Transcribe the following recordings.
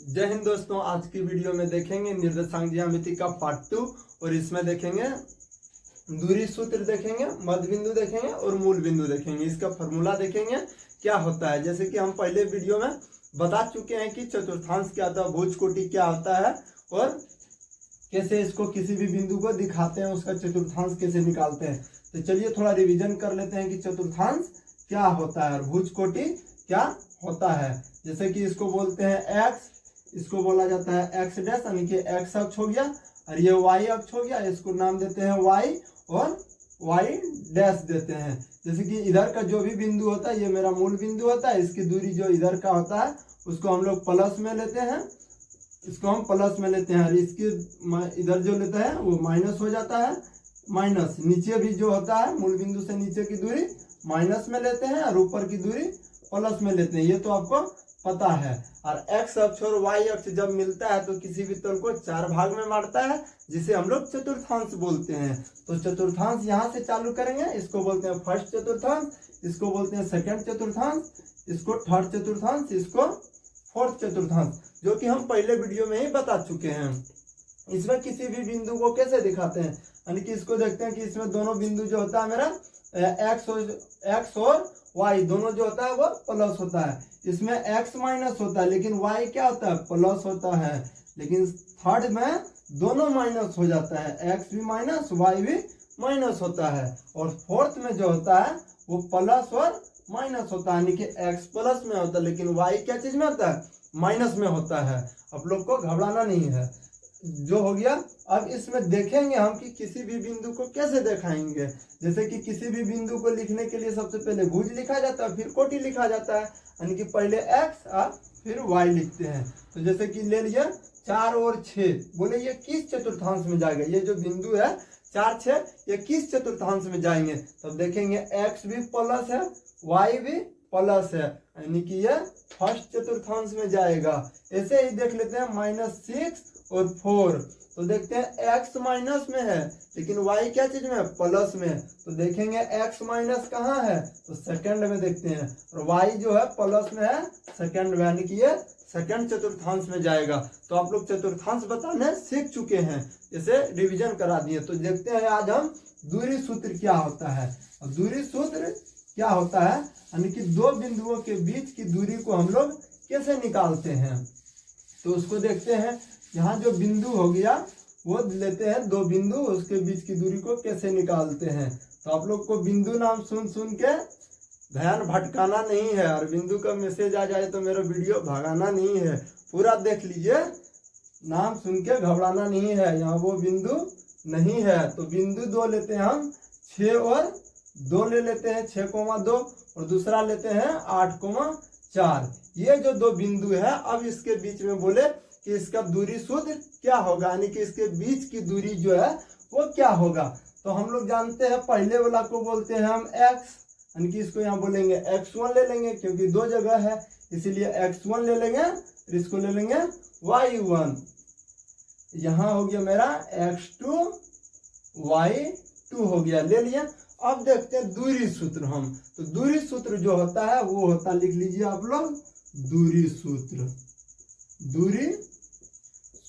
जय हिंद दोस्तों, आज की वीडियो में देखेंगे निर्देशांक ज्यामिति का पार्ट 2 और इसमें देखेंगे दूरी सूत्र देखेंगे, मध्य बिंदु देखेंगे और मूल बिंदु देखेंगे। इसका फॉर्मूला देखेंगे क्या होता है। जैसे कि हम पहले वीडियो में बता चुके हैं कि चतुर्थांश क्या होता है, भुज कोटि क्या होता है और कैसे इसको किसी भी बिंदु को दिखाते हैं, उसका चतुर्थांश कैसे निकालते हैं। तो चलिए थोड़ा रिवीजन कर लेते हैं कि चतुर्थांश क्या होता है और भुज कोटि क्या होता है। जैसे कि इसको बोलते हैं एक्स, इसको बोला जाता है एक्स डैश, यानी कि एक्स अक्ष हो गया और ये वाई अक्ष हो गया। इसको नाम देते हैं वाई और वाई डैश देते हैं। जैसे कि इधर का जो भी बिंदु होता है ये मेरा मूल बिंदु होता है, इसकी दूरी जो इधर का होता है उसको हम लोग प्लस में लेते हैं, इसको हम प्लस में लेते हैं और इसके इधर जो लेते हैं वो माइनस हो जाता है। माइनस नीचे भी जो होता है मूल बिंदु से नीचे की दूरी माइनस में लेते हैं और ऊपर की दूरी प्लस में लेते हैं, ये तो आपको पता है। और एक्स अक्ष और वाई अक्ष जब मिलता है तो किसी भी तल को 4 भाग में बांटता है, जिसे हम लोग चतुर्थांश बोलते हैं। तो चतुर्थांश यहाँ से चालू करेंगे, इसको बोलते हैं फर्स्ट चतुर्थांश, इसको बोलते हैं सेकंड चतुर्थांश, इसको थर्ड चतुर्थांश, इसको फोर्थ चतुर्थांश, जो कि हम पहले वीडियो में ही बता चुके हैं। इसमें किसी भी बिंदु को कैसे दिखाते हैं, यानी कि इसको देखते हैं कि इसमें दोनों बिंदु जो होता है मेरा एक्स और वाई दोनों जो होता है वो प्लस होता है। इसमें एक्स माइनस होता है लेकिन वाई क्या होता है, प्लस होता है। लेकिन थर्ड में दोनों माइनस हो जाता है, एक्स भी माइनस वाई भी माइनस होता है। और फोर्थ में जो होता है वो प्लस और माइनस होता है, यानी कि एक्स प्लस में होता है लेकिन वाई क्या चीज में होता है, माइनस में होता है। आप लोग को घबराना नहीं है, जो हो गया। अब इसमें देखेंगे हम कि किसी भी बिंदु को कैसे दिखाएंगे। जैसे कि किसी भी बिंदु को लिखने के लिए सबसे पहले भुज लिखा जाता है, फिर कोटि लिखा जाता है, यानी कि पहले एक्स और फिर वाई लिखते हैं। तो जैसे कि ले लिया 4 और 6, बोले ये किस चतुर्थांश में जाएगा, ये जो बिंदु है 4 6 ये किस चतुर्थांश में जाएंगे। तब देखेंगे एक्स भी प्लस है, वाई भी प्लस है, यानी कि ये फर्स्ट चतुर्थांश में जाएगा। ऐसे ही देख लेते हैं -6 और 4, तो देखते हैं एक्स माइनस में है लेकिन वाई क्या चीज में है, प्लस में। तो देखेंगे एक्स माइनस कहाँ है, तो सेकंड में देखते हैं, और वाई जो है प्लस में है सेकंड में, यानी कि ये सेकंड चतुर्थांश में जाएगा। तो आप लोग चतुर्थांश बताने सीख चुके हैं, इसे रिवीजन करा दिए। तो देखते हैं आज हम दूरी सूत्र क्या होता है। और दूरी सूत्र क्या होता है, यानी कि दो बिंदुओं के बीच की दूरी को हम लोग कैसे निकालते हैं। तो उसको देखते हैं, यहाँ जो बिंदु हो गया वो लेते हैं, दो बिंदु, उसके बीच की दूरी को कैसे निकालते हैं। तो आप लोग को बिंदु नाम सुन सुन के ध्यान भटकाना नहीं है, और बिंदु का मैसेज आ जाए तो मेरा वीडियो भगाना नहीं है, पूरा देख लीजिए, नाम सुन के घबराना नहीं है। यहाँ वो बिंदु नहीं है तो बिंदु 2 लेते हैं हम, 6 और 2 ले लेते हैं, 6,2, और दूसरा लेते हैं 8,4। ये जो दो बिंदु है, अब इसके बीच में बोले कि इसका दूरी सूत्र क्या होगा, यानी कि इसके बीच की दूरी जो है वो क्या होगा। तो हम लोग जानते हैं पहले वाला को बोलते हैं हम एक्स, यानी कि इसको यहाँ बोलेंगे x1 ले लेंगे, क्योंकि दो जगह है इसीलिए x1 ले लेंगे, इसको ले लेंगे y1। यहाँ हो गया मेरा x2 y2 हो गया, ले लिया। अब देखते हैं दूरी सूत्र हम। तो दूरी सूत्र जो होता है वो होता, लिख लीजिए आप लोग, दूरी सूत्र। दूरी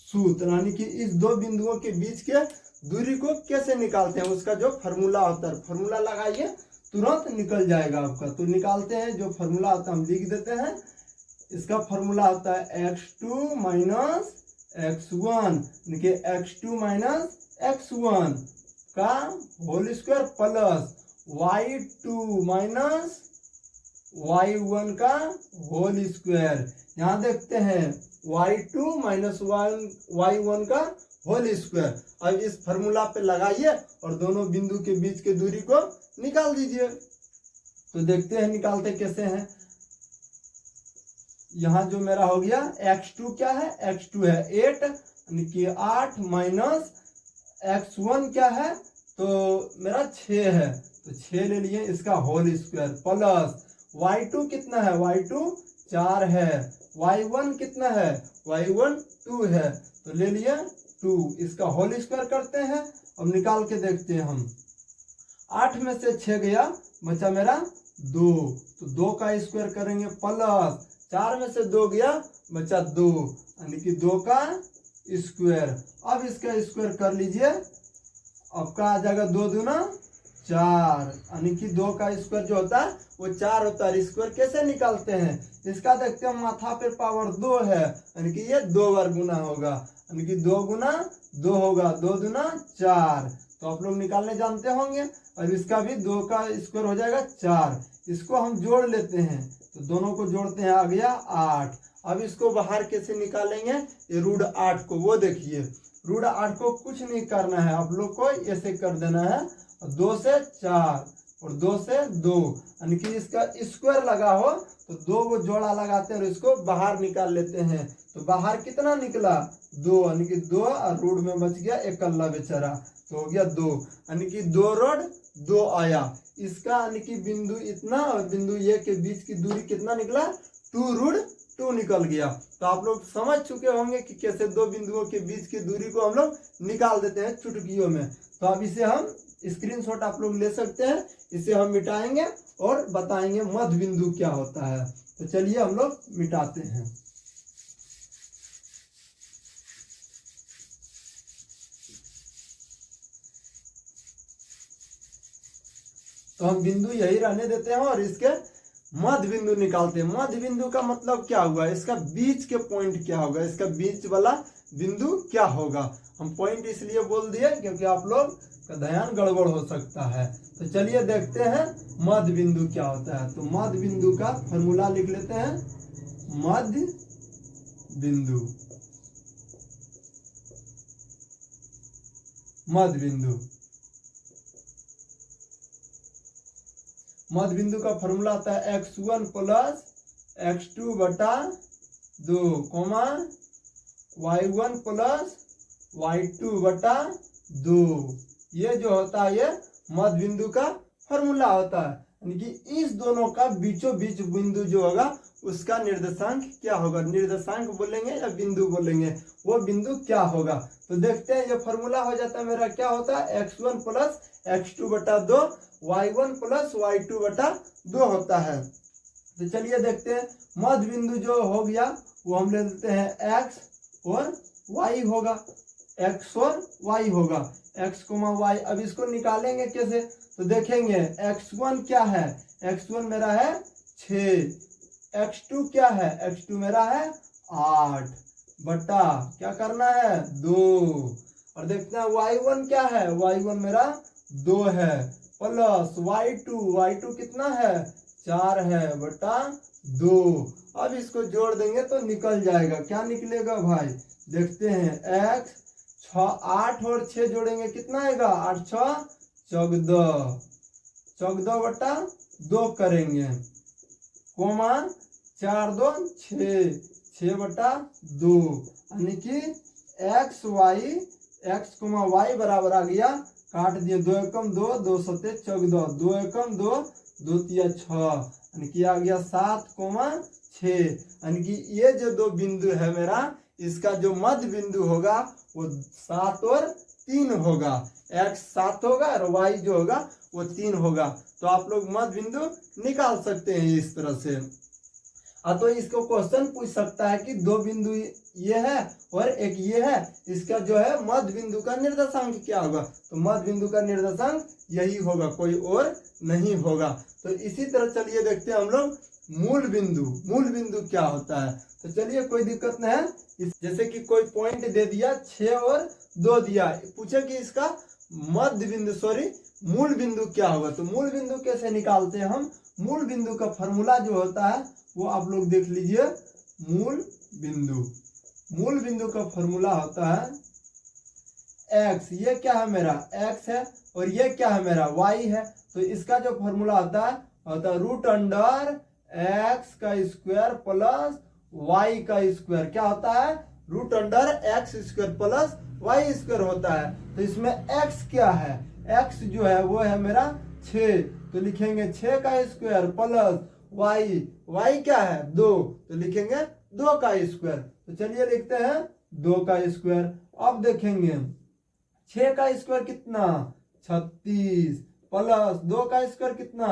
सूत्र यानी कि इस दो बिंदुओं के बीच के दूरी को कैसे निकालते हैं, उसका जो फॉर्मूला होता है, फॉर्मूला लगाइए तुरंत निकल जाएगा आपका। तो निकालते हैं, जो फॉर्मूला होता है हम लिख देते हैं। इसका फॉर्मूला होता है x2 माइनस x1, यानी कि x2 माइनस x1 का whole square plus y2 minus y1 का होल स्क्वायर। यहाँ देखते हैं y2 माइनस y1 का होल स्क्वायर। अब इस फॉर्मूला पे लगाइए और दोनों बिंदु के बीच के दूरी को निकाल दीजिए। तो देखते हैं निकालते कैसे हैं। यहाँ जो मेरा हो गया x2 क्या है, x2 है 8, यानी कि 8 माइनस x1 क्या है, तो मेरा 6 है, तो 6 ले लिए, इसका होल स्क्वायर प्लस y2 कितना है, y2 4 है, y1 कितना है, y1 2 है, तो ले लिया 2, इसका होल स्क्वायर करते हैं। अब निकाल के देखते हैं हम, 8 में से 6 गया, बचा मेरा 2, तो 2 का स्क्वायर करेंगे प्लस 4 में से 2 गया, बचा 2, यानी कि 2 का स्क्वायर। अब इसका स्क्वायर कर लीजिए, आपका आ जाएगा 2 दूना 4, यानी कि 2 का स्क्वायर जो होता है वो 4 होता है। स्क्वायर कैसे निकालते हैं, इसका देखते हैं, माथा पे पावर 2 है, यानी कि ये 2 बार गुना होगा, यानी कि 2 गुना 2 होगा, 2 दूना 4। तो आप लोग निकालने जानते होंगे। और इसका भी 2 का स्क्वायर हो जाएगा 4। इसको हम जोड़ लेते हैं, तो दोनों को जोड़ते हैं, आ गया 8। अब इसको बाहर कैसे निकालेंगे, ये रूट 8 को, वो देखिए रूट 8 को कुछ नहीं करना है, आप लोग को ऐसे कर देना है, 2 से 4 और 2 से 2, यानी कि इसका स्क्वायर लगा हो तो 2 को जोड़ा लगाते हैं और इसको बाहर निकाल लेते हैं। तो बाहर कितना निकला, 2, यानी कि 2, और रूट में बच गया एकल्ला बेचारा, तो हो गया 2, यानी कि 2 रोड 2 आया। इसका यानी कि बिंदु इतना और बिंदु ए के बीच की दूरी कितना निकला, 2 रूट 2 निकल गया। तो आप लोग समझ चुके होंगे कि कैसे दो बिंदुओं के बीच की दूरी को हम लोग निकाल देते हैं चुटकियों में। तो अब इसे हम स्क्रीनशॉट आप लोग ले सकते हैं, इसे हम मिटाएंगे और बताएंगे मध्य बिंदु क्या होता है। तो चलिए हम लोग मिटाते हैं। तो हम बिंदु यही रहने देते हैं और इसके मध्य बिंदु निकालते हैं। मध्य बिंदु का मतलब क्या हुआ, इसका बीच के पॉइंट क्या होगा, इसका बीच वाला बिंदु क्या होगा। हम पॉइंट इसलिए बोल दिए क्योंकि आप लोग का ध्यान गड़बड़ हो सकता है। तो chलिए देखते हैं मध्य बिंदु क्या होता है। तो मध्य बिंदु का फॉर्मूला लिख लेते हैं, मध्य बिंदु, मध्य बिंदु, मध्य बिंदु का फॉर्मूला आता है x1 प्लस x2 बटा 2, y1 प्लस y2 बटा 2। ये जो होता है ये मध्य बिंदु का फॉर्मूला होता है, यानी कि इस दोनों का बीचों बीच बिंदु जो होगा उसका निर्देशांक क्या होगा, निर्देशांक बोलेंगे या बिंदु बोलेंगे, वो बिंदु क्या होगा। तो देखते हैं, ये फॉर्मूला हो जाता है मेरा, क्या होता है, x1 प्लस x2 बटा 2, y1 प्लस y2 बटा 2 होता है। तो चलिए देखते हैं, मध्य बिंदु जो हो गया वो हम ले लेते हैं x और y होगा, x और y होगा, x, y। अब इसको निकालेंगे कैसे, तो देखेंगे x1 क्या है, x1 मेरा है 6, x2 क्या है, x2 मेरा है 8 बटा क्या करना है 2, और देखते हैं y1 क्या है, y1 मेरा 2 है, प्लस y2 कितना है 4 है बटा 2। अब इसको जोड़ देंगे तो निकल जाएगा, क्या निकलेगा भाई, देखते हैं x 8 और 6 जोड़ेंगे कितना आएगा, 8 6 14, 14 बटा 2 करेंगे, 4 2 6, 6 बटा 2, यानी कि x y बराबर आ गया, काट दिए, 2 एकम 2, 2 सते 14, 2 एकम 2, 2 तिया 6, यानी कि आ गया 7 6, यानी कि ये जो दो बिंदु है मेरा, इसका जो मध्य बिंदु होगा वो 7 और 3 होगा, x 7 होगा और y जो होगा वो 3 होगा। तो आप लोग मध्य बिंदु निकाल सकते हैं इस तरह से। तो इसको क्वेश्चन पूछ सकता है कि दो बिंदु ये है और एक ये है, इसका जो है मध्य बिंदु का निर्देशांक क्या होगा, तो मध्य बिंदु का निर्देशांक यही होगा, कोई और नहीं होगा। तो इसी तरह चलिए देखते हैं हम लोग मूल बिंदु, मूल बिंदु क्या होता है। तो चलिए कोई दिक्कत नहीं है, जैसे कि कोई पॉइंट दे दिया 6 और 2 दिया, पूछे कि इसका मध्य बिंदु मूल बिंदु क्या होगा। तो मूल बिंदु कैसे निकालते हैं हम, मूल बिंदु का फॉर्मूला जो होता है वो आप लोग देख लीजिए, मूल बिंदु, मूल बिंदु का फॉर्मूला होता है x, ये क्या है मेरा x है और ये क्या है मेरा y है। तो इसका जो फॉर्मूला होता है रूट अंडर x का स्क्वायर प्लस y का स्क्वायर, क्या होता है, root under x square plus y square होता है। तो इसमें x क्या है, x जो है वो है मेरा 6, तो लिखेंगे 6 का स्क्वायर प्लस y क्या है 2, तो लिखेंगे 2 का स्क्वायर। तो चलिए लिखते हैं 2 का स्क्वायर। अब देखेंगे 6 का स्क्वायर कितना 36 प्लस 2 का स्क्वायर कितना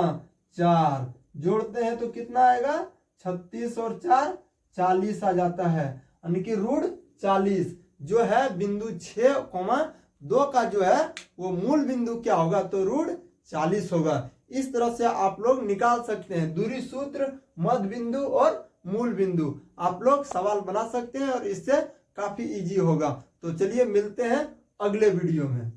4, जोड़ते हैं तो कितना आएगा 36 और 4 40 आ जाता है, यानी कि रूट 40 जो है बिंदु 6,2 का जो है वो मूल बिंदु क्या होगा, तो रूट 40 होगा। इस तरह से आप लोग निकाल सकते हैं दूरी सूत्र, मध्य बिंदु और मूल बिंदु। आप लोग सवाल बना सकते हैं और इससे काफी इजी होगा। तो चलिए मिलते हैं अगले वीडियो में।